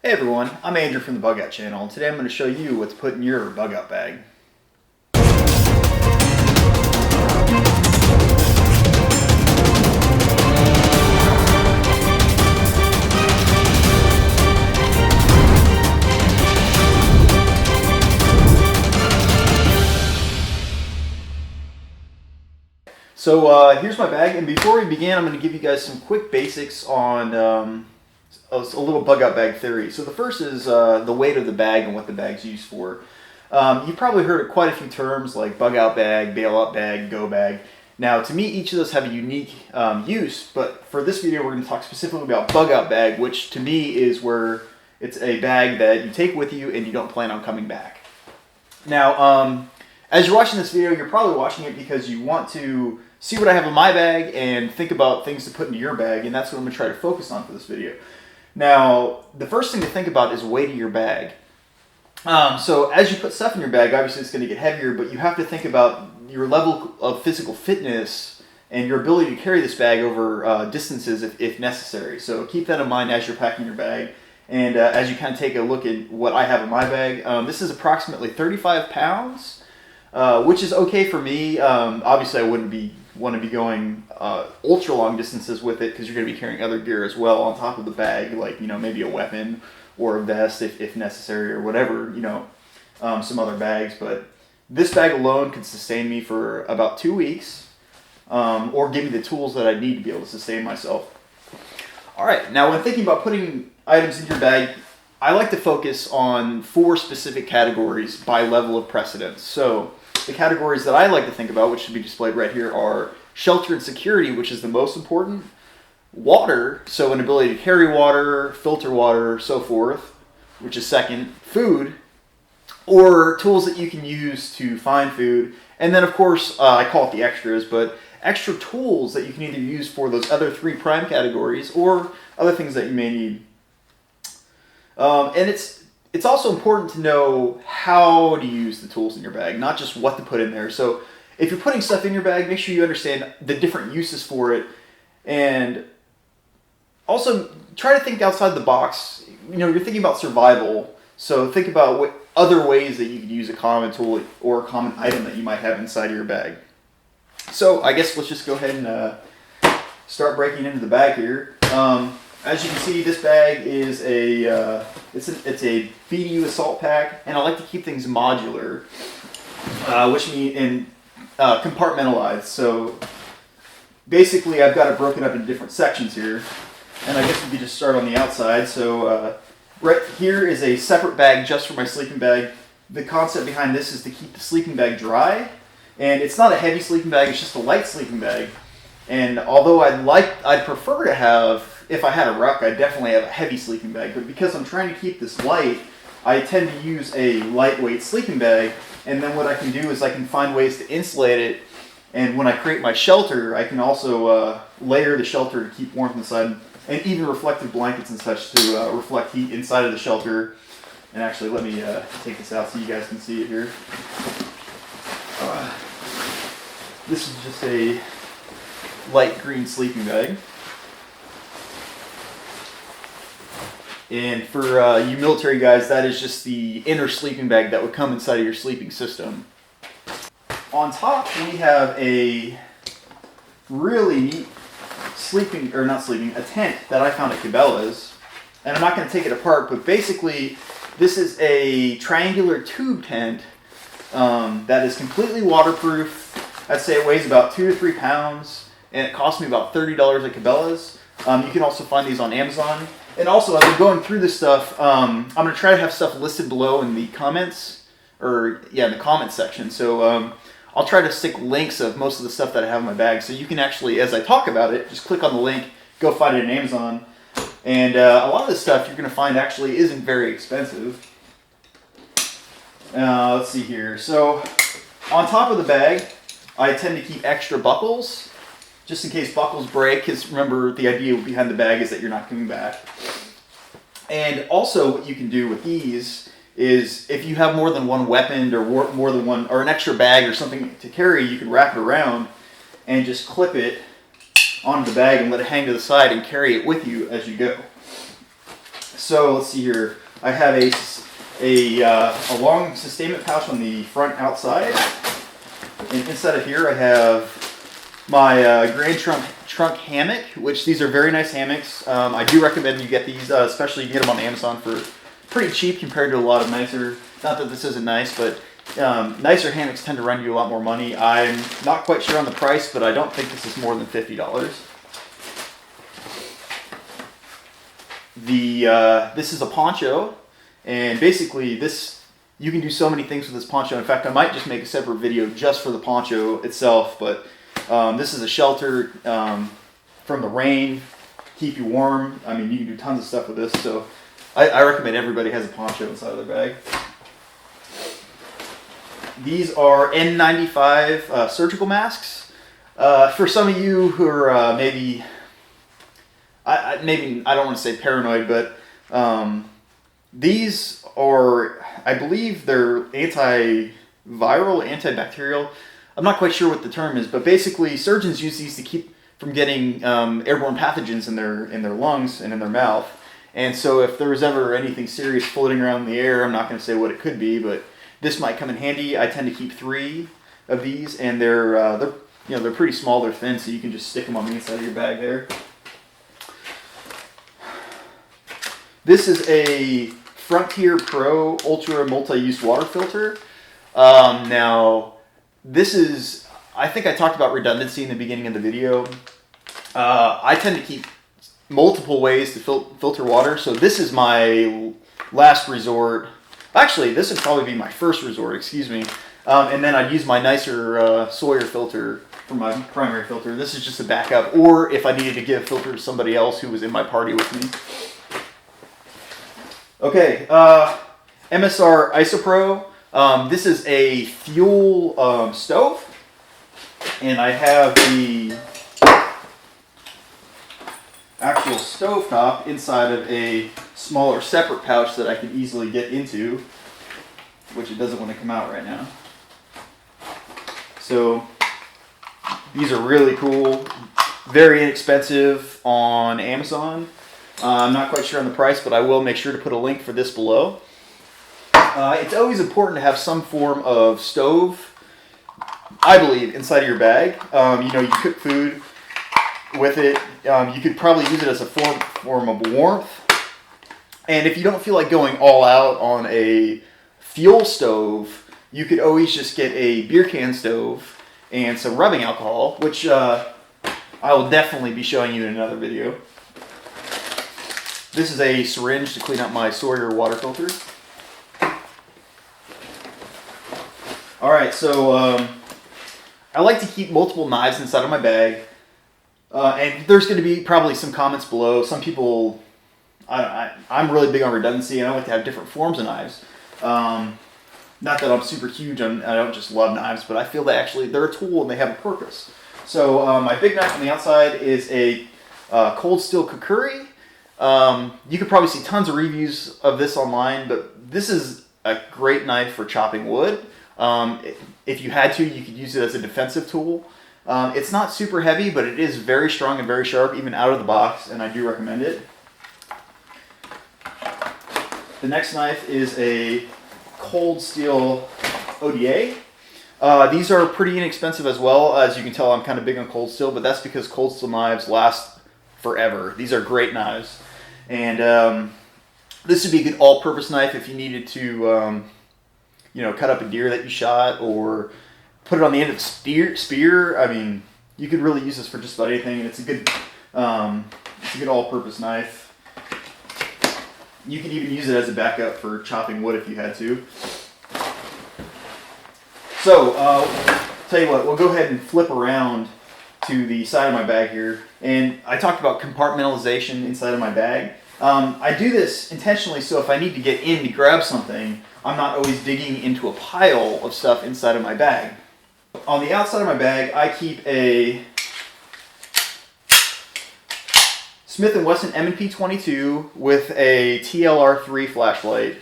Hey everyone, I'm Andrew from the Bugout channel, and today I'm going to show you what to put in your Bugout bag. So here's my bag, and before we begin, I'm going to give you guys some quick basics on a little Bugout bag theory. So the first is the weight of the bag and what the bag's used for. You've probably heard of quite a few terms like Bugout bag, bailout bag, go bag. Now, to me, each of those have a unique use, but for this video, we're going to talk specifically about Bugout bag, which to me is where it's a bag that you take with you and you don't plan on coming back. Now, as you're watching this video, you're probably watching it because you want to see what I have in my bag and think about things to put into your bag, and that's what I'm going to try to focus on for this video. Now, the first thing to think about is weight of your bag. So as you put stuff in your bag, obviously it's going to get heavier, but you have to think about your level of physical fitness and your ability to carry this bag over distances if necessary. So keep that in mind as you're packing your bag. And as you kind of take a look at what I have in my bag, this is approximately 35 pounds, which is okay for me. Obviously I wouldn't want to be going ultra long distances with it because you're going to be carrying other gear as well on top of the bag, like maybe a weapon or a vest if necessary, or whatever, some other bags. But this bag alone could sustain me for about 2 weeks, or give me the tools that I need to be able to sustain myself. All right, now when thinking about putting items in your bag, I like to focus on 4 specific categories by level of precedence. So the categories that I like to think about, which should be displayed right here, are shelter and security, which is the most important; water, so an ability to carry water, filter water, so forth, which is second; food, or tools that you can use to find food; and then of course, I call it the extras, but extra tools that you can either use for those other 3 prime categories or other things that you may need. And it's also important to know how to use the tools in your bag, not just what to put in there. So if you're putting stuff in your bag, make sure you understand the different uses for it, and also try to think outside the box. You're thinking about survival, so think about what other ways that you could use a common tool or a common item that you might have inside of your bag. So I guess let's just go ahead and start breaking into the bag here. As you can see, this bag is it's a BDU assault pack, and I like to keep things modular, which means compartmentalized. So basically, I've got it broken up into different sections here, and I guess we could just start on the outside. So right here is a separate bag just for my sleeping bag. The concept behind this is to keep the sleeping bag dry, and it's not a heavy sleeping bag; it's just a light sleeping bag. And although I'd prefer to have, if I had a ruck, I'd definitely have a heavy sleeping bag. But because I'm trying to keep this light, I tend to use a lightweight sleeping bag. And then what I can do is I can find ways to insulate it. And when I create my shelter, I can also layer the shelter to keep warmth inside, and even reflective blankets and such to reflect heat inside of the shelter. And actually, let me take this out so you guys can see it here. This is just a light green sleeping bag. And for you military guys, that is just the inner sleeping bag that would come inside of your sleeping system. On top, we have a really neat a tent that I found at Cabela's. And I'm not going to take it apart, but basically, this is a triangular tube tent that is completely waterproof. I'd say it weighs about 2 to 3 pounds, and it cost me about $30 at Cabela's. You can also find these on Amazon. And also, as I'm going through this stuff, I'm going to try to have stuff listed below in the comments, in the comments section. So I'll try to stick links of most of the stuff that I have in my bag, so you can actually, as I talk about it, just click on the link, go find it on Amazon. And a lot of this stuff you're going to find actually isn't very expensive. Let's see here. So on top of the bag, I tend to keep extra buckles, just in case buckles break, because remember, the idea behind the bag is that you're not coming back. And also what you can do with these is, if you have more than one weapon or an extra bag or something to carry, you can wrap it around and just clip it onto the bag and let it hang to the side and carry it with you as you go. So let's see here. I have a long sustainment pouch on the front outside, and inside of here I have my Grand Trunk hammock, which these are very nice hammocks. I do recommend you get these, especially you can get them on Amazon for pretty cheap compared to a lot of nicer, not that this isn't nice, but nicer hammocks tend to run you a lot more money. I'm not quite sure on the price, but I don't think this is more than $50. This is a poncho, and basically you can do so many things with this poncho. In fact, I might just make a separate video just for the poncho itself, but this is a shelter from the rain, keep you warm. I mean, you can do tons of stuff with this, so I recommend everybody has a poncho inside of their bag. These are N95 surgical masks. For some of you who are maybe I don't want to say paranoid, but these are, I believe they're antiviral, antibacterial. I'm not quite sure what the term is, but basically surgeons use these to keep from getting airborne pathogens in their lungs and in their mouth. And so if there was ever anything serious floating around in the air, I'm not going to say what it could be, but this might come in handy. I tend to keep 3 of these, and they're pretty small, they're thin, so you can just stick them on the inside of your bag there. This is a Frontier Pro Ultra Multi-Use Water Filter. Now, this is, I think I talked about redundancy in the beginning of the video. I tend to keep multiple ways to filter water, so this is my last resort. Actually, this would probably be my first resort, excuse me. And then I'd use my nicer Sawyer filter for my primary filter. This is just a backup, or if I needed to give a filter to somebody else who was in my party with me. Okay, MSR Isopro. This is a fuel stove, and I have the actual stove top inside of a smaller separate pouch that I can easily get into, which it doesn't want to come out right now. So these are really cool, very inexpensive on Amazon. I'm not quite sure on the price, but I will make sure to put a link for this below. It's always important to have some form of stove, I believe, inside of your bag. You cook food with it. You could probably use it as a form of warmth. And if you don't feel like going all out on a fuel stove, you could always just get a beer can stove and some rubbing alcohol, which I will definitely be showing you in another video. This is a syringe to clean up my Sawyer water filter. Alright, so I like to keep multiple knives inside of my bag. And there's going to be probably some comments below. Some people, I'm really big on redundancy, and I like to have different forms of knives. Not that I'm super huge, I don't just love knives, but I feel that actually they're a tool and they have a purpose. So my big knife on the outside is a cold steel kukuri. You could probably see tons of reviews of this online, but this is a great knife for chopping wood. If you had to, you could use it as a defensive tool. It's not super heavy, but it is very strong and very sharp, even out of the box, and I do recommend it. The next knife is a cold steel ODA. These are pretty inexpensive as well. As you can tell, I'm kind of big on cold steel, but that's because cold steel knives last forever. These are great knives. And this would be a good all-purpose knife if you needed to cut up a deer that you shot, or put it on the end of a spear. I mean, you could really use this for just about anything, and it's a good all-purpose knife. You could even use it as a backup for chopping wood if you had to. So, tell you what, we'll go ahead and flip around to the side of my bag here. And I talked about compartmentalization inside of my bag. I do this intentionally so if I need to get in to grab something, I'm not always digging into a pile of stuff inside of my bag. On the outside of my bag, I keep a Smith & Wesson M&P 22 with a TLR3 flashlight.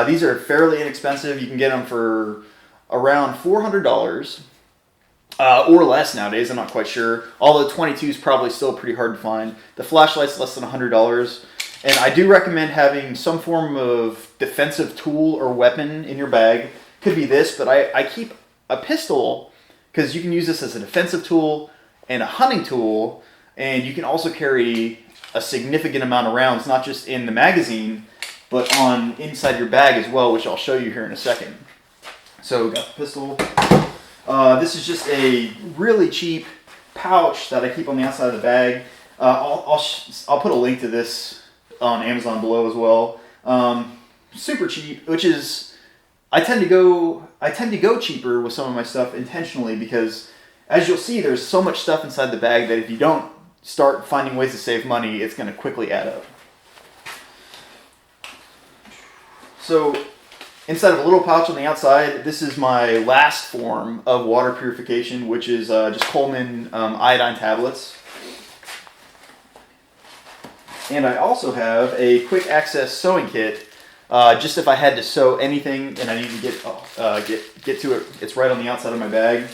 These are fairly inexpensive. You can get them for around $400 or less nowadays. I'm not quite sure. Although 22 is probably still pretty hard to find. The flashlight's less than $100. And I do recommend having some form of defensive tool or weapon in your bag. Could be this, but I keep a pistol because you can use this as a defensive tool and a hunting tool, and you can also carry a significant amount of rounds, not just in the magazine, but on inside your bag as well, which I'll show you here in a second. So got the pistol. This is just a really cheap pouch that I keep on the outside of the bag. I'll put a link to this on Amazon below as well. Super cheap, which is I tend to go cheaper with some of my stuff intentionally because, as you'll see, there's so much stuff inside the bag that if you don't start finding ways to save money, it's going to quickly add up. So inside of a little pouch on the outside, this is my last form of water purification, which is just Coleman iodine tablets. And I also have a quick access sewing kit, just if I had to sew anything and I need to get to it. It's right on the outside of my bag.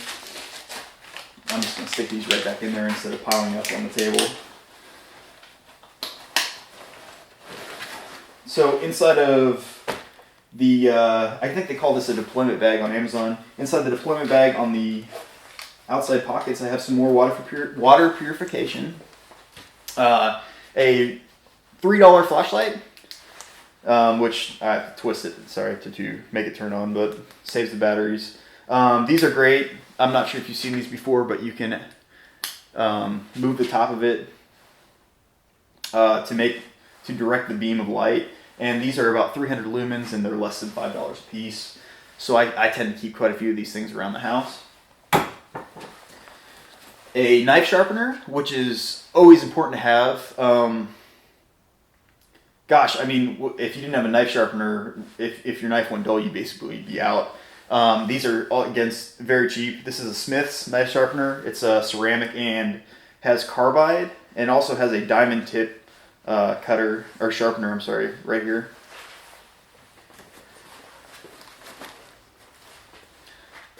I'm just going to stick these right back in there instead of piling up on the table. So inside of the, I think they call this a deployment bag on Amazon. Inside the deployment bag on the outside pockets, I have some more water purification. A $3 flashlight, which I have to twist it, sorry, to make it turn on, but saves the batteries. These are great. I'm not sure if you've seen these before, but you can move the top of it to direct the beam of light. And these are about 300 lumens, and they're less than $5 a piece. So I tend to keep quite a few of these things around the house. A knife sharpener, which is always important to have. Gosh, I mean, if you didn't have a knife sharpener, if your knife went dull, you'd basically be out. These are, again, very cheap. This is a Smith's knife sharpener. It's a ceramic and has carbide, and also has a diamond tip sharpener, I'm sorry, right here.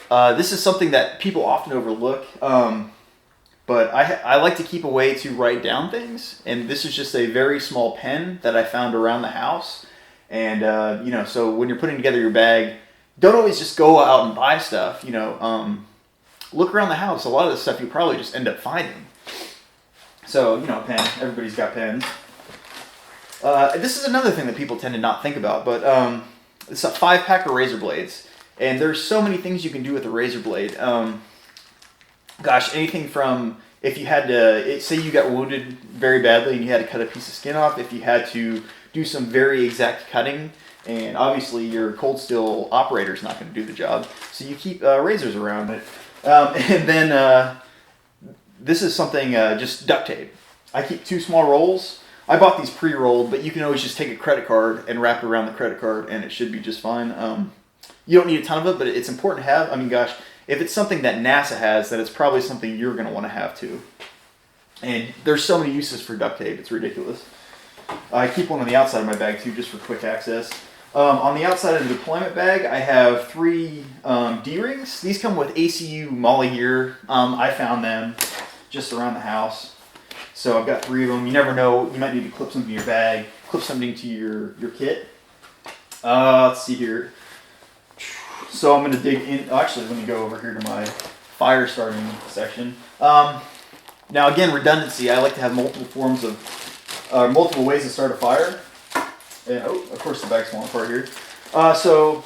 This is something that people often overlook, but I like to keep a way to write down things, and this is just a very small pen that I found around the house. And so when you're putting together your bag, don't always just go out and buy stuff. Look around the house. A lot of the stuff you probably just end up finding. So pen. Everybody's got pens. This is another thing that people tend to not think about, but it's a 5-pack of razor blades, and there's so many things you can do with a razor blade. Gosh, anything from if you had to, say you got wounded very badly and you had to cut a piece of skin off, if you had to do some very exact cutting, and obviously your cold steel operator is not going to do the job, so you keep razors around it. And then this is something, just duct tape. I keep 2 small rolls. I bought these pre-rolled, but you can always just take a credit card and wrap it around the credit card, and it should be just fine. You don't need a ton of it, but it's important to have. I mean, gosh, if it's something that NASA has, then it's probably something you're going to want to have too. And there's so many uses for duct tape, it's ridiculous. I keep one on the outside of my bag too, just for quick access. On the outside of the deployment bag, I have 3 D-rings. These come with ACU MOLLE gear. I found them just around the house. So I've got 3 of them. You never know, you might need to clip something to your bag, clip something to your kit. Let's see here. So I'm going to dig in. Actually, let me go over here to my fire starting section. Now again, redundancy. I like to have multiple ways to start a fire. And of course the bag's falling apart here. So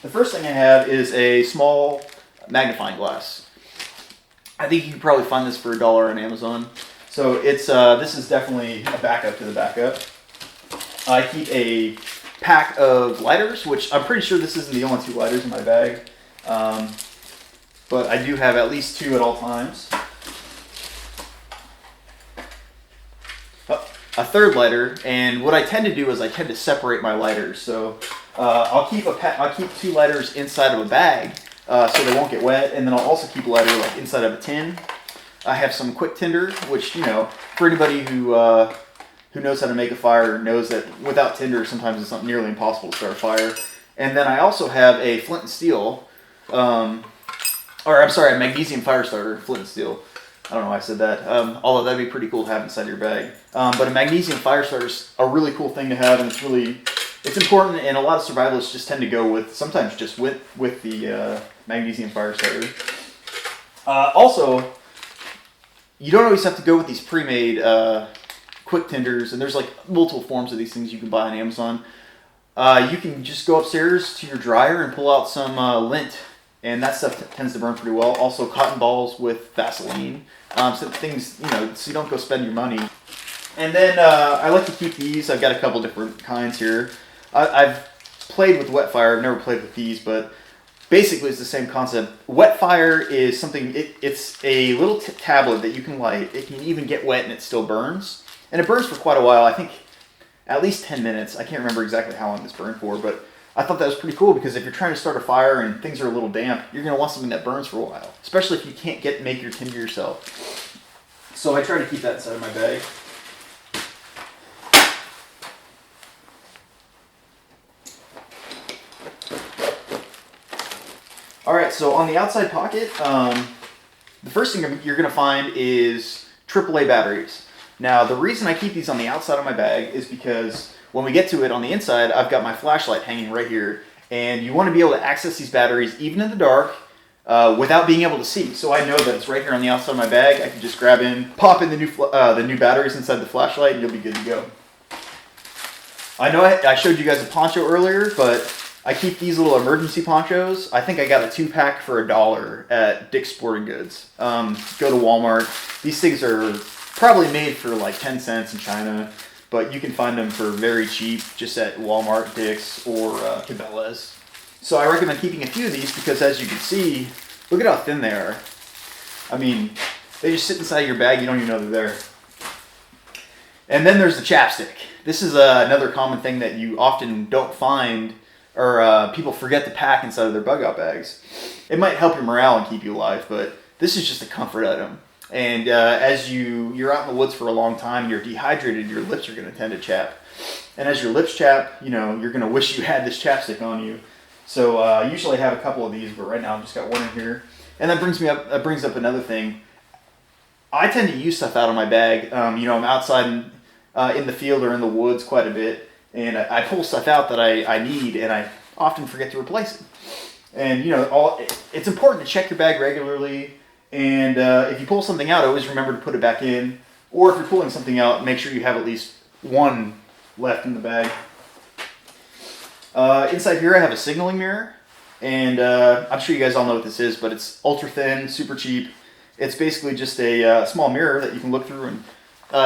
the first thing I have is a small magnifying glass. I think you can probably find this for $1 on Amazon. So it's this is definitely a backup to the backup. I keep a pack of lighters, which I'm pretty sure this isn't the only 2 lighters in my bag, but I do have at least 2 at all times. A 3rd lighter, and what I tend to do is I tend to separate my lighters. So I'll keep 2 lighters inside of a bag so they won't get wet, and then I'll also keep a lighter inside of a tin. I have some quick tinder, which for anybody who knows how to make a fire knows that without tinder sometimes it's not nearly impossible to start a fire. And then I also have a flint and steel, a magnesium fire starter, flint and steel. I don't know why I said that. Although that'd be pretty cool to have inside your bag. But a magnesium fire starter is a really cool thing to have, and it's important. And a lot of survivalists just tend to go with sometimes just with the magnesium fire starter. Also, you don't always have to go with these pre-made quick tinders, and there's like multiple forms of these things you can buy on Amazon. You can just go upstairs to your dryer and pull out some lint, and that stuff tends to burn pretty well. Also, cotton balls with Vaseline, so things, so you don't go spend your money. And then I like to keep these. I've got a couple different kinds here. I've played with wet fire. I've never played with these, but basically it's the same concept. Wet fire is something. It's a little tablet that you can light. It can even get wet and it still burns, and it burns for quite a while. I think at least 10 minutes. I can't remember exactly how long this burned for, but I thought that was pretty cool because if you're trying to start a fire and things are a little damp, you're going to want something that burns for a while, especially if you can't make your tinder yourself. So I try to keep that inside of my bag. All right, so on the outside pocket, the first thing you're going to find is AAA batteries. Now, the reason I keep these on the outside of my bag is because when we get to it on the inside, I've got my flashlight hanging right here. And you want to be able to access these batteries even in the dark without being able to see. So I know that it's right here on the outside of my bag. I can just grab in, pop in the new batteries inside the flashlight, and you'll be good to go. I know I showed you guys a poncho earlier, but I keep these little emergency ponchos. I think I got a 2-pack for $1 at Dick's Sporting Goods. Go to Walmart. These things are probably made for like 10 cents in China, but you can find them for very cheap just at Walmart, Dick's, or Cabela's. So I recommend keeping a few of these because, as you can see, look at how thin they are. I mean, they just sit inside your bag. You don't even know they're there. And then there's the chapstick. This is another common thing that you often don't find, or people forget to pack inside of their bug-out bags. It might help your morale and keep you alive, but this is just a comfort item. And as you're out in the woods for a long time, you're dehydrated, your lips are going to tend to chap. And as your lips chap, you're going to wish you had this chapstick on you. So usually I have a couple of these, but right now I've just got one in here. And that brings up another thing. I tend to use stuff out of my bag. I'm outside in the field or in the woods quite a bit, and I pull stuff out that I need, and I often forget to replace it. And it's important to check your bag regularly. And if you pull something out, always remember to put it back in. Or if you're pulling something out, make sure you have at least one left in the bag. Inside here I have a signaling mirror. And I'm sure you guys all know what this is, but it's ultra thin, super cheap. It's basically just a small mirror that you can look through and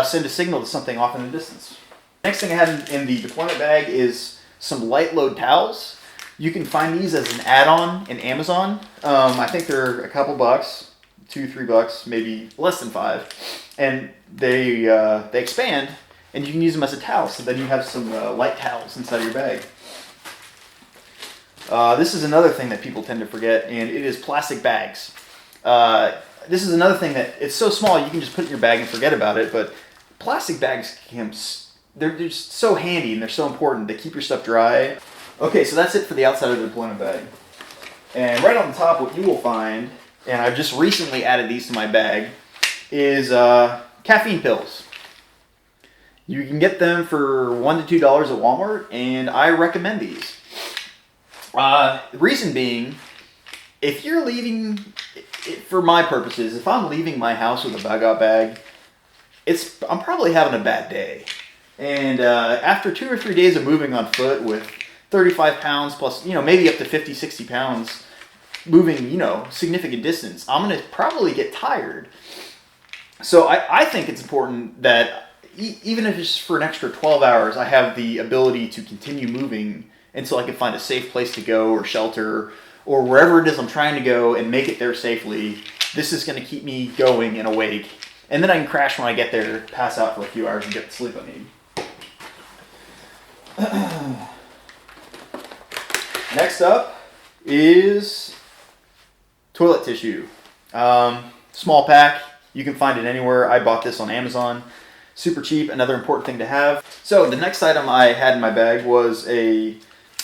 send a signal to something off in the distance. Next thing I have in the deployment bag is some light load towels. You can find these as an add-on in Amazon. I think they're a couple bucks. $2-3, maybe less than $5, and they expand, and you can use them as a towel. So then you have some light towels inside your bag. This is another thing that people tend to forget, and it is plastic bags. This is another thing that it's so small you can just put it in your bag and forget about it. But plastic bags they're just so handy and they're so important. They keep your stuff dry. Okay, so that's it for the outside of the deployment bag. And right on the top, what you will find, and I've just recently added these to my bag, is caffeine pills. You can get them for $1 to $2 at Walmart, and I recommend these. The reason being, if you're leaving, for my purposes, if I'm leaving my house with a bug-out bag, I'm probably having a bad day. And after 2 or 3 days of moving on foot with 35 pounds plus, maybe up to 50, 60 pounds, moving, significant distance, I'm going to probably get tired. So I think it's important that even if it's for an extra 12 hours, I have the ability to continue moving until I can find a safe place to go or shelter or wherever it is I'm trying to go and make it there safely. This is going to keep me going and awake. And then I can crash when I get there, pass out for a few hours and get the sleep I need. Next up is toilet tissue. Small pack. You can find it anywhere. I bought this on Amazon. Super cheap. Another important thing to have. So the next item I had in my bag was a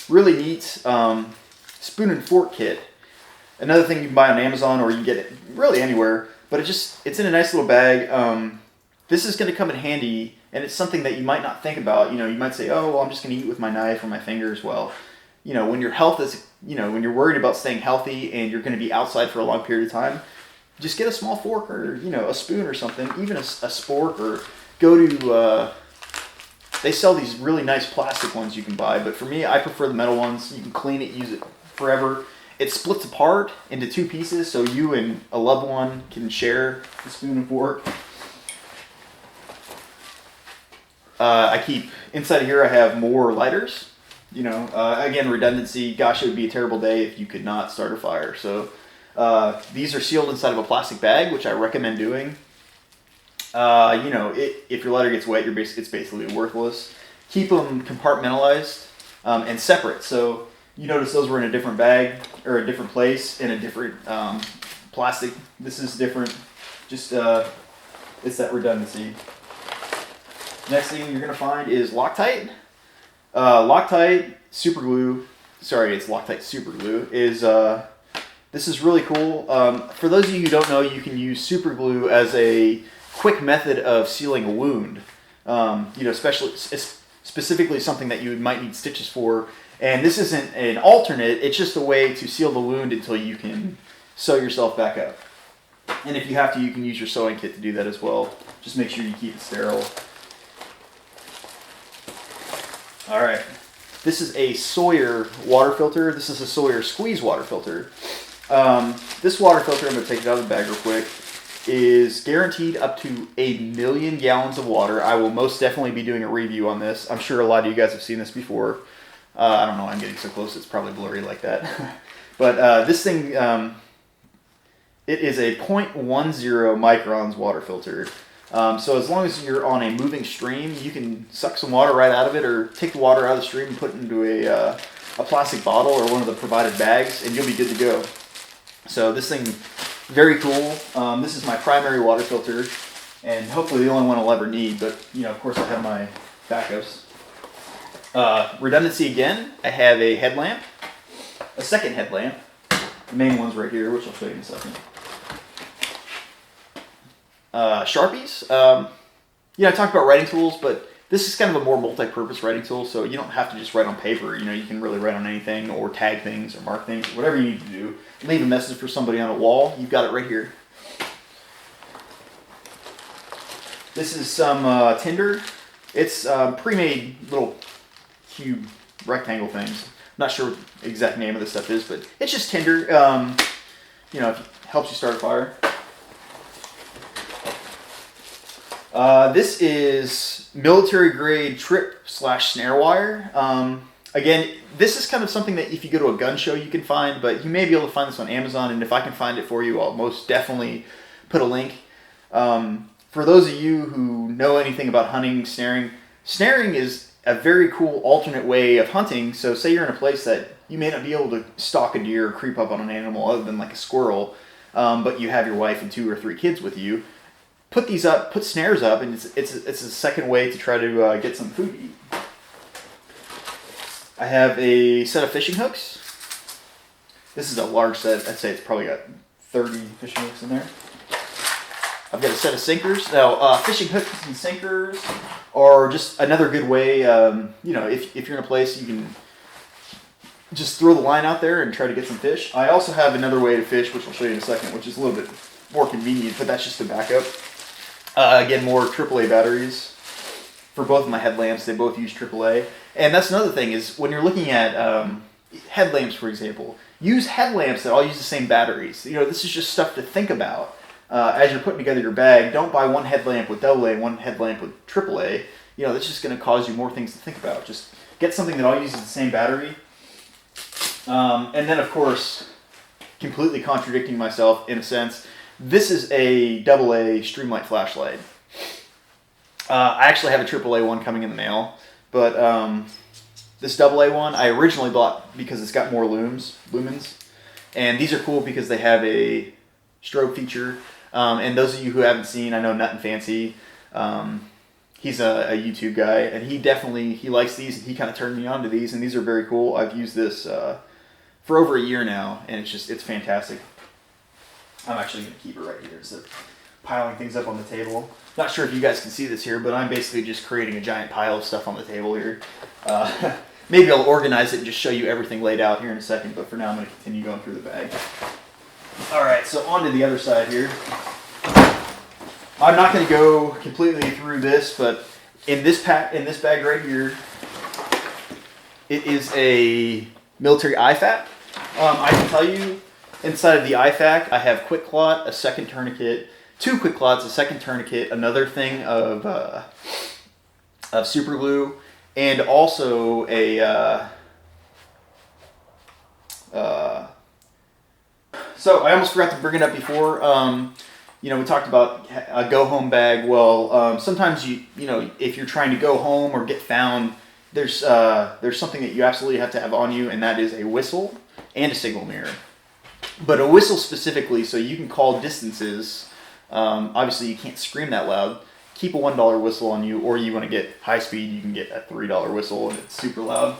really neat spoon and fork kit. Another thing you can buy on Amazon or you can get it really anywhere. but it's in a nice little bag. This is going to come in handy, and it's something that you might not think about. You might say, oh, well, I'm just going to eat with my knife or my fingers. Well, when your health is, when you're worried about staying healthy and you're going to be outside for a long period of time, just get a small fork or, a spoon or something, even a spork, or go to, they sell these really nice plastic ones you can buy, but for me, I prefer the metal ones. You can clean it, use it forever. It splits apart into 2 pieces, so you and a loved one can share the spoon and fork. I keep, inside of here I have more lighters. Again, redundancy. Gosh, it would be a terrible day if you could not start a fire. So these are sealed inside of a plastic bag, which I recommend doing. If your lighter gets wet, it's basically worthless. Keep them compartmentalized and separate. So you notice those were in a different bag or a different place in a different plastic. This is different. Just it's that redundancy. Next thing you're going to find is Loctite. Loctite super glue. Sorry, it's Loctite super glue. This is really cool. For those of you who don't know, you can use super glue as a quick method of sealing a wound. Specifically something that you might need stitches for. And this isn't an alternate. It's just a way to seal the wound until you can sew yourself back up. And if you have to, you can use your sewing kit to do that as well. Just make sure you keep it sterile. All right, this is a Sawyer water filter. This is a Sawyer squeeze water filter. This water filter, I'm going to take it out of the bag real quick, is guaranteed up to 1,000,000 gallons of water. I will most definitely be doing a review on this. I'm sure a lot of you guys have seen this before. I don't know, I'm getting so close, it's probably blurry like that. But this thing, it is a 0.10 microns water filter. So as long as you're on a moving stream, you can suck some water right out of it, or take the water out of the stream and put it into a plastic bottle or one of the provided bags, and you'll be good to go. So this thing, very cool. This is my primary water filter, and hopefully the only one I'll ever need, but of course I have my backups. Redundancy again, I have a headlamp, a second headlamp. The main one's right here, which I'll show you in a second. Sharpies. I talked about writing tools, but this is kind of a more multi-purpose writing tool, so you don't have to just write on paper. You can really write on anything, or tag things, or mark things, whatever you need to do. Leave a message for somebody on a wall. You've got it right here. This is some tinder. It's pre-made little cube rectangle things. I'm not sure what the exact name of this stuff is, but it's just tinder. It helps you start a fire. This is military grade trip/snare wire. Again, this is kind of something that if you go to a gun show you can find, but you may be able to find this on Amazon, and if I can find it for you, I'll most definitely put a link. For those of you who know anything about hunting, snaring is a very cool alternate way of hunting. So say you're in a place that you may not be able to stalk a deer or creep up on an animal other than like a squirrel, but you have your wife and 2 or 3 kids with you. Put these up, put snares up, and it's a second way to try to get some food to eat. I have a set of fishing hooks. This is a large set. I'd say it's probably got 30 fishing hooks in there. I've got a set of sinkers. Now, fishing hooks and sinkers are just another good way. If you're in a place, you can just throw the line out there and try to get some fish. I also have another way to fish, which I'll show you in a second, which is a little bit more convenient, but that's just a backup. Again, more AAA batteries for both of my headlamps. They both use AAA. And that's another thing is when you're looking at headlamps, for example, use headlamps that all use the same batteries. This is just stuff to think about as you're putting together your bag. Don't buy one headlamp with AA and one headlamp with AAA. That's just going to cause you more things to think about. Just get something that all uses the same battery. And then, of course, completely contradicting myself in a sense, this is a AA Streamlight flashlight. I actually have a AAA one coming in the mail, but this AA one I originally bought because it's got more lumens, and these are cool because they have a strobe feature. And those of you who haven't seen, I know Nut and Fancy, he's a YouTube guy, and he likes these, and he kind of turned me on to these, and these are very cool. I've used this for over a year now, and it's fantastic. I'm actually going to keep it right here instead of piling things up on the table. Not sure if you guys can see this here, but I'm basically just creating a giant pile of stuff on the table here. Maybe I'll organize it and just show you everything laid out here in a second, but for now I'm going to continue going through the bag. Alright, so on to the other side here. I'm not going to go completely through this, but in this bag right here, it is a military IFAK. I can tell you, inside of the IFAK, I have quick clot, a second tourniquet, 2 quick clots, a second tourniquet, another thing of super glue, and also a so I almost forgot to bring it up before. You know, we talked about a go home bag. Well, sometimes you know, if you're trying to go home or get found, there's something that you absolutely have to have on you, and that is a whistle and a signal mirror. But a whistle specifically, so you can call distances. Obviously, you can't scream that loud. Keep a $1 whistle on you, or you want to get high speed, you can get a $3 whistle, and it's super loud.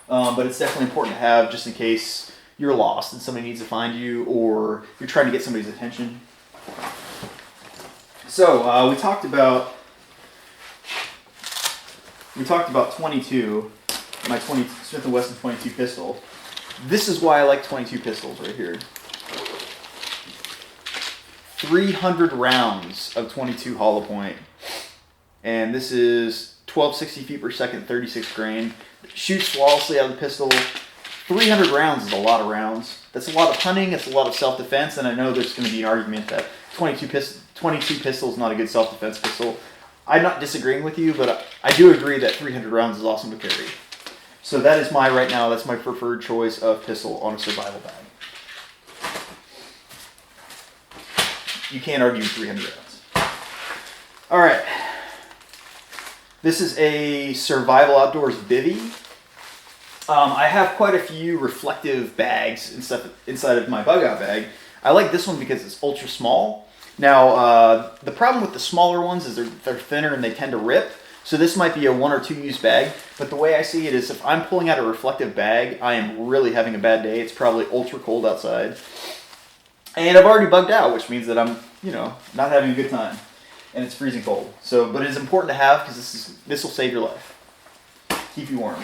But it's definitely important to have just in case you're lost and somebody needs to find you, or you're trying to get somebody's attention. So we talked about 22, my Smith & Wesson 22 pistol. This is why I like 22 pistols right here. 300 rounds of 22 hollow point, and this is 1260 feet per second, 36 grain. Shoots flawlessly out of the pistol. 300 rounds is a lot of rounds. That's a lot of hunting. It's a lot of self-defense, and I know there's going to be an argument that 22 pistol is not a good self-defense pistol. I'm not disagreeing with you, but I do agree that 300 rounds is awesome to carry. So that is right now, that's my preferred choice of pistol on a survival bag. You can't argue 300 rounds. All right. This is a Survival Outdoors bivvy. I have quite a few reflective bags and stuff inside of my Bugout bag. I like this one because it's ultra small. Now, the problem with the smaller ones is they're thinner and they tend to rip. So this might be a 1 or 2 use bag. But the way I see it is if I'm pulling out a reflective bag, I am really having a bad day. It's probably ultra cold outside. And I've already bugged out, which means that I'm, you know, not having a good time. And it's freezing cold. So, but it is important to have because this will save your life. Keep you warm.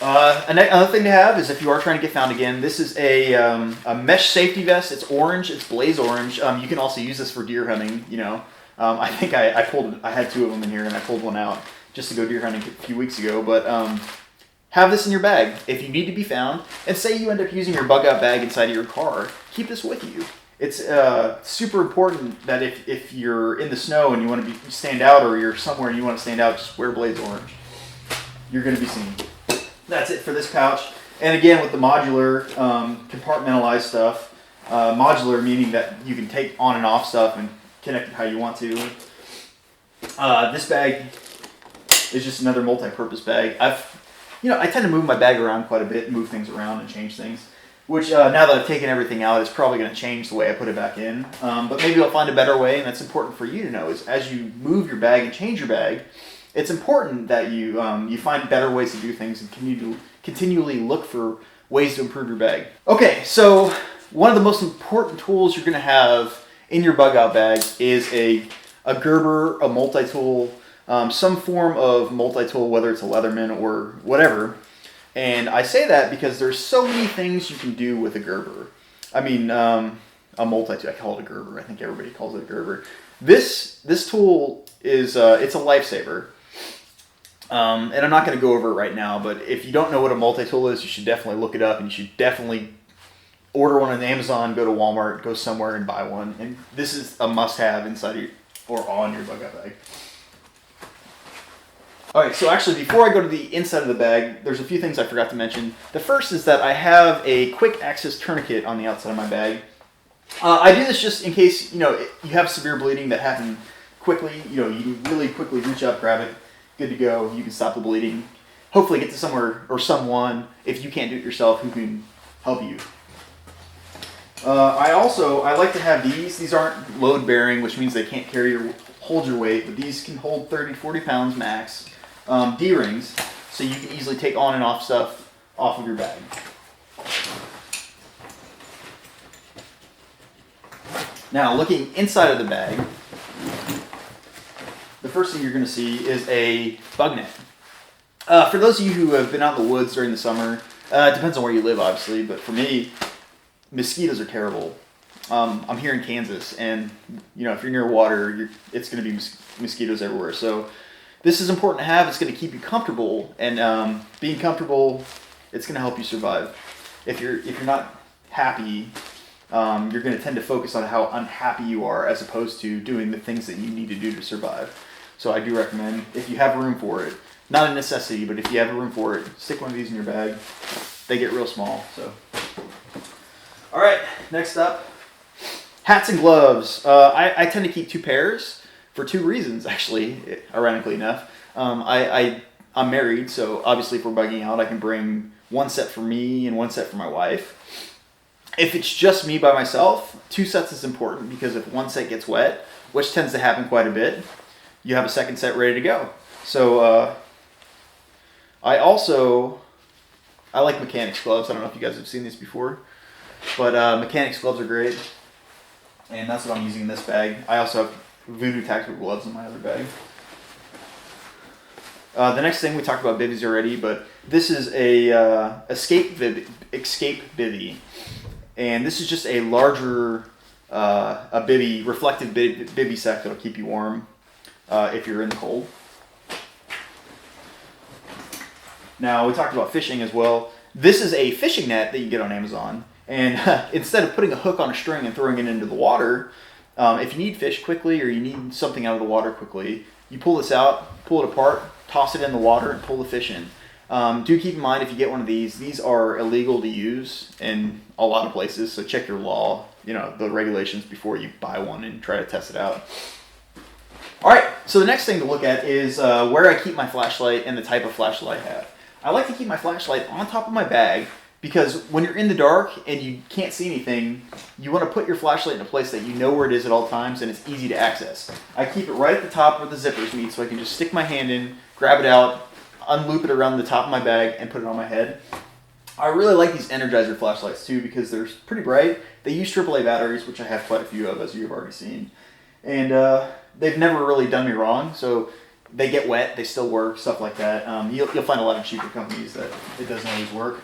Another thing to have is if you are trying to get found again, this is a mesh safety vest. It's orange. It's blaze orange. You can also use this for deer hunting. You know, I think I had 2 of them in here, and I pulled one out just to go deer hunting a few weeks ago. But have this in your bag if you need to be found. And say you end up using your Bugout bag inside of your car, keep this with you. It's super important that if you're in the snow and you want to stand out, or you're somewhere and you want to stand out, just wear blaze orange. You're going to be seen. That's it for this pouch. And again, with the modular, compartmentalized stuff, modular meaning that you can take on and off stuff and connect it how you want to. This bag is just another multi-purpose bag. I tend to move my bag around quite a bit, move things around and change things. Which, now that I've taken everything out, is probably going to change the way I put it back in. But maybe I'll find a better way, and that's important for you to know, is as you move your bag and change your bag, it's important that you find better ways to do things and continually look for ways to improve your bag. Okay, so one of the most important tools you're going to have in your Bugout bag is a Gerber, a multi-tool, some form of multi-tool, whether it's a Leatherman or whatever. And I say that because there's so many things you can do with a Gerber. I mean, a multi-tool, I call it a Gerber. I think everybody calls it a Gerber. This tool is, it's a lifesaver. And I'm not going to go over it right now, but if you don't know what a multi-tool is, you should definitely look it up, and you should definitely order one on Amazon, go to Walmart, go somewhere and buy one. And this is a must-have inside your, or on your Bugout bag. Alright, so actually before I go to the inside of the bag, there's a few things I forgot to mention. The first is that I have a quick access tourniquet on the outside of my bag. I do this just in case, you have severe bleeding that happened quickly. You can really quickly reach up, grab it, good to go. You can stop the bleeding. Hopefully get to somewhere or someone, if you can't do it yourself, who can help you. I like to have these. These aren't load bearing, which means they can't hold your weight, but these can hold 30 to 40 pounds max. D-rings, so you can easily take on and off stuff off of your bag. Now, looking inside of the bag, the first thing you're going to see is a bug net. For those of you who have been out in the woods during the summer, it depends on where you live, obviously, but for me, mosquitoes are terrible. I'm here in Kansas, and if you're near water, it's going to be mosquitoes everywhere. So this is important to have. It's going to keep you comfortable, and being comfortable, it's going to help you survive. If you're not happy, you're going to tend to focus on how unhappy you are as opposed to doing the things that you need to do to survive. So I do recommend, if you have room for it, not a necessity, but if you have room for it, stick one of these in your bag. They get real small. So, all right, next up, hats and gloves. I tend to keep 2 pairs for 2 reasons, actually, ironically enough. I'm married, so obviously if we're bugging out, I can bring 1 set for me and 1 set for my wife. If it's just me by myself, 2 sets is important because if 1 set gets wet, which tends to happen quite a bit, you have a 2nd set ready to go. So I like mechanics gloves. I don't know if you guys have seen these before, but mechanics gloves are great, and that's what I'm using in this bag. I also have Voodoo tactical gloves in my other bag. The next thing, we talked about bivvies already, but this is a escape bivvy, and this is just a larger a bivvy, reflective bivvy sack that'll keep you warm if you're in the cold. Now, we talked about fishing as well. This is a fishing net that you get on Amazon, and instead of putting a hook on a string and throwing it into the water, if you need fish quickly or you need something out of the water quickly, you pull this out, pull it apart, toss it in the water, and pull the fish in. Do keep in mind, if you get one of these are illegal to use in a lot of places, so check your law, the regulations before you buy one and try to test it out. All right, so the next thing to look at is where I keep my flashlight and the type of flashlight I have. I like to keep my flashlight on top of my bag because when you're in the dark and you can't see anything, you want to put your flashlight in a place that you know where it is at all times and it's easy to access. I keep it right at the top where the zippers meet so I can just stick my hand in, grab it out, unloop it around the top of my bag, and put it on my head. I really like these Energizer flashlights too because they're pretty bright. They use AAA batteries, which I have quite a few of, as you've already seen. And they've never really done me wrong, so they get wet, they still work, stuff like that. You'll find a lot of cheaper companies that it doesn't always work.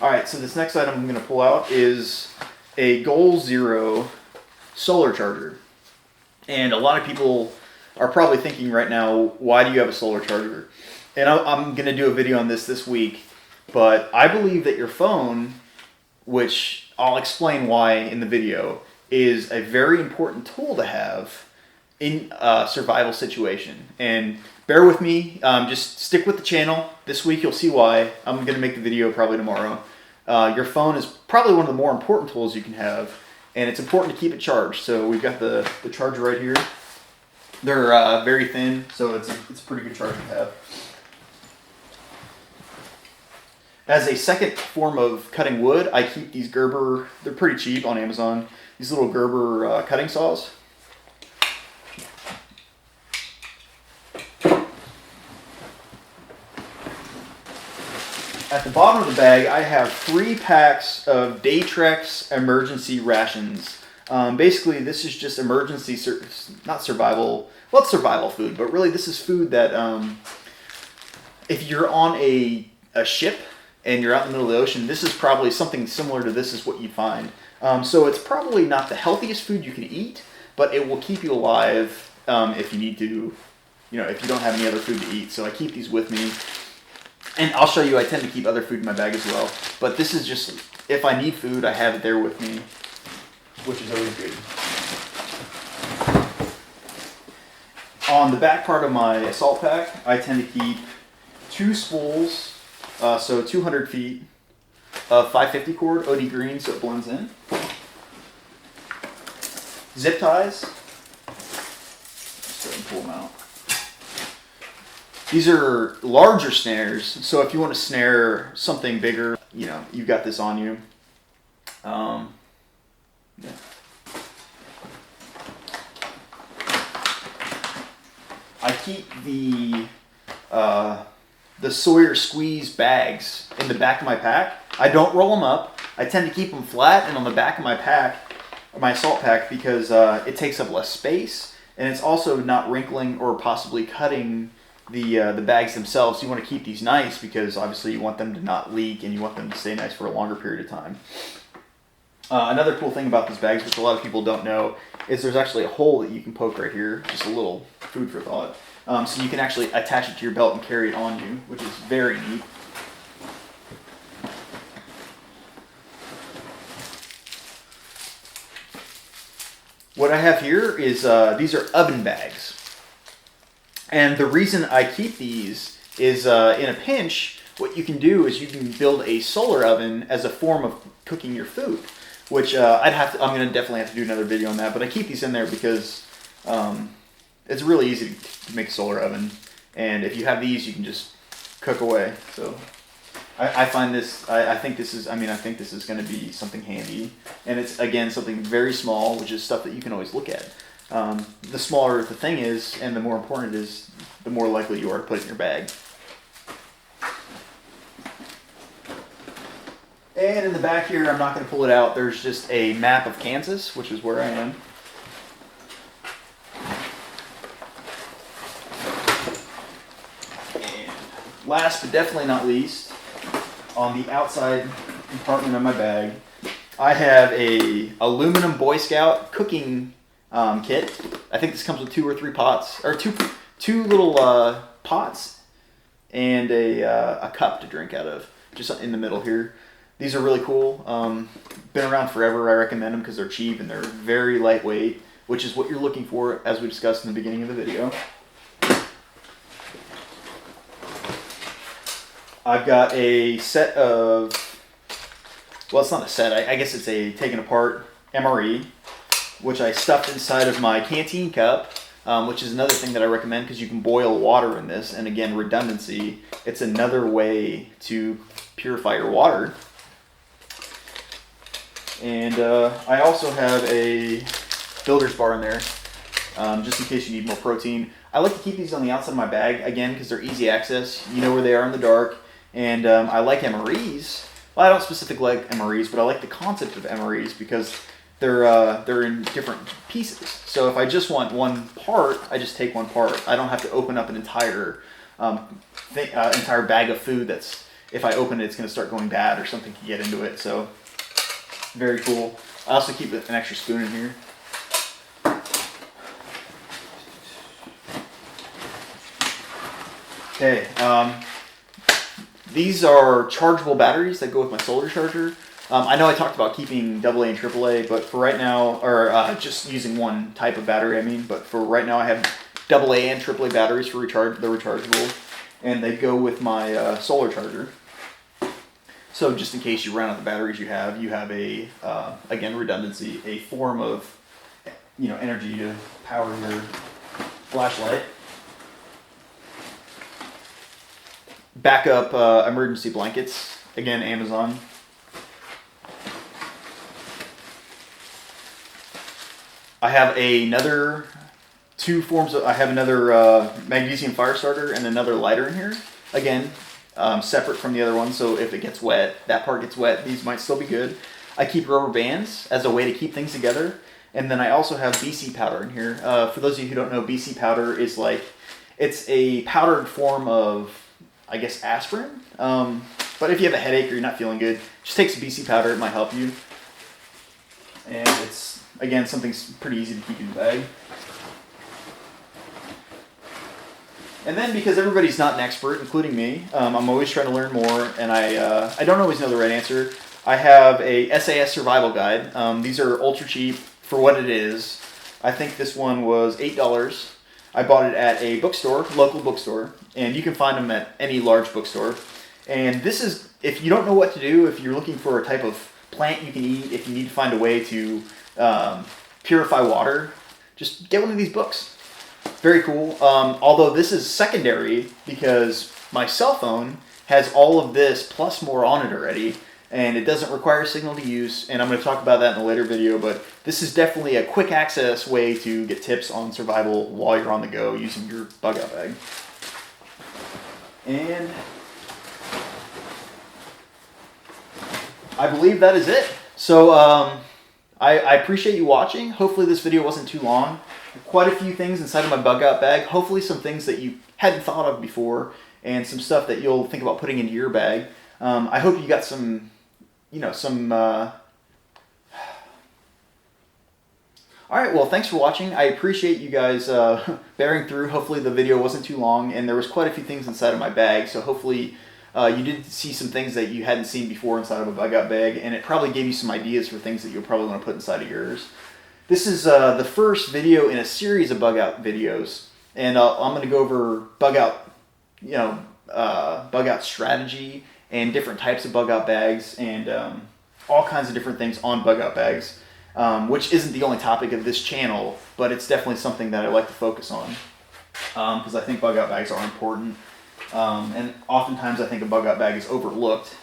All right, so this next item I'm going to pull out is a Goal Zero solar charger. And a lot of people are probably thinking right now, why do you have a solar charger? And I'm going to do a video on this week, but I believe that your phone, which I'll explain why in the video, is a very important tool to have in a survival situation. And bear with me, just stick with the channel. This week you'll see why. I'm going to make the video probably tomorrow. Your phone is probably one of the more important tools you can have, and it's important to keep it charged. So we've got the charger right here. They're very thin, so it's a pretty good charger to have. As a second form of cutting wood, I keep these Gerber, they're pretty cheap on Amazon, these little Gerber cutting saws. At the bottom of the bag, I have 3 packs of Daytrex emergency rations. Basically, this is just emergency, not survival, well, it's survival food, but really this is food that if you're on a ship and you're out in the middle of the ocean, this is probably something similar to this is what you'd find. So it's probably not the healthiest food you can eat, but it will keep you alive if you need to, if you don't have any other food to eat. So I keep these with me. And I'll show you, I tend to keep other food in my bag as well. But this is just, if I need food, I have it there with me, which is always good. On the back part of my assault pack, I tend to keep 2 spools, so 200 feet of 550 cord, OD green, so it blends in. Zip ties. Let's go ahead and pull them out. These are larger snares, so if you want to snare something bigger, you've got this on you. Yeah. I keep the Sawyer Squeeze bags in the back of my pack. I don't roll them up. I tend to keep them flat and on the back of my pack. my salt pack, because it takes up less space, and it's also not wrinkling or possibly cutting the bags themselves. You want to keep these nice because obviously you want them to not leak and you want them to stay nice for a longer period of time. Another cool thing about these bags, which a lot of people don't know, is there's actually a hole that you can poke right here. Just a little food for thought. So you can actually attach it to your belt and carry it on you, which is very neat. What I have here is, these are oven bags. And the reason I keep these is, in a pinch, what you can do is you can build a solar oven as a form of cooking your food, which I'm going to definitely have to do another video on that, but I keep these in there because it's really easy to make a solar oven, and if you have these, you can just cook away. So I find this, I think this is going to be something handy, and it's, again, something very small, which is stuff that you can always look at. The smaller the thing is, and the more important it is, the more likely you are to put it in your bag. And in the back here, I'm not going to pull it out, there's just a map of Kansas, which is where I am. And last but definitely not least, on the outside compartment of my bag, I have a aluminum Boy Scout cooking kit. I think this comes with 2 or 3 pots, or two little pots, and a cup to drink out of, just in the middle here. These are really cool. Been around forever. I recommend them because they're cheap and they're very lightweight, which is what you're looking for, as we discussed in the beginning of the video. I've got a set of, well, it's not a set. I guess it's a taken apart MRE, which I stuffed inside of my canteen cup, which is another thing that I recommend because you can boil water in this. And again, redundancy. It's another way to purify your water. And I also have a builder's bar in there, just in case you need more protein. I like to keep these on the outside of my bag, again, because they're easy access. You know where they are in the dark. And I like MREs. Well, I don't specifically like MREs, but I like the concept of MREs because they're in different pieces. So if I just want one part, I just take one part. I don't have to open up an entire bag of food that's, if I open it, it's going to start going bad or something can get into it. So very cool. I also keep an extra spoon in here. Okay, these are chargeable batteries that go with my solar charger. I know I talked about keeping AA and AAA, but for right now, or just using one type of battery, I mean, but for right now I have AA and AAA batteries for they're rechargeable, and they go with my solar charger. So just in case you run out of the batteries you have a, again, redundancy, a form of, energy to power your flashlight. Backup emergency blankets, again, Amazon. I have another magnesium fire starter and another lighter in here. Again, separate from the other one, so if it gets wet, that part gets wet, these might still be good. I keep rubber bands as a way to keep things together. And then I also have BC powder in here. For those of you who don't know, BC powder is it's a powdered form of, I guess, aspirin. But if you have a headache or you're not feeling good, just take some BC powder, it might help you. And it's, again, something pretty easy to keep in the bag. And then, because everybody's not an expert, including me, I'm always trying to learn more, and I don't always know the right answer. I have a SAS survival guide. These are ultra cheap for what it is. I think this one was $8. I bought it at a bookstore, local bookstore, and you can find them at any large bookstore. And this is, if you don't know what to do, if you're looking for a type of plant you can eat, if you need to find a way to purify water, just get one of these books. Very cool. Although this is secondary because my cell phone has all of this plus more on it already, and it doesn't require signal to use, and I'm going to talk about that in a later video, but this is definitely a quick access way to get tips on survival while you're on the go using your bug-out bag. And I believe that is it. So I appreciate you watching. Hopefully this video wasn't too long. Quite a few things inside of my bug out bag. Hopefully some things that you hadn't thought of before, and some stuff that you'll think about putting into your bag. I hope you got some, Alright, well, thanks for watching. I appreciate you guys bearing through. Hopefully the video wasn't too long, and there was quite a few things inside of my bag, so hopefully you did see some things that you hadn't seen before inside of a bug out bag, and it probably gave you some ideas for things that you'll probably want to put inside of yours. This is the first video in a series of bug out videos, and I'm going to go over bug out, bug out strategy and different types of bug out bags, and all kinds of different things on bug out bags. Which isn't the only topic of this channel, but it's definitely something that I like to focus on, because I think bug out bags are important, and oftentimes I think a bug out bag is overlooked.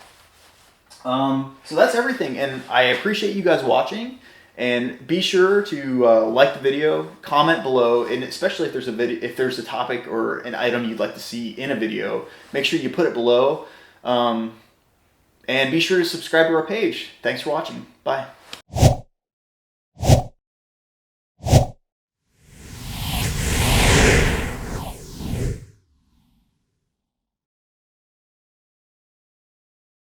So that's everything, and I appreciate you guys watching, and be sure to like the video, comment below, and especially if there's a topic or an item you'd like to see in a video, make sure you put it below, and be sure to subscribe to our page. Thanks for watching. Bye.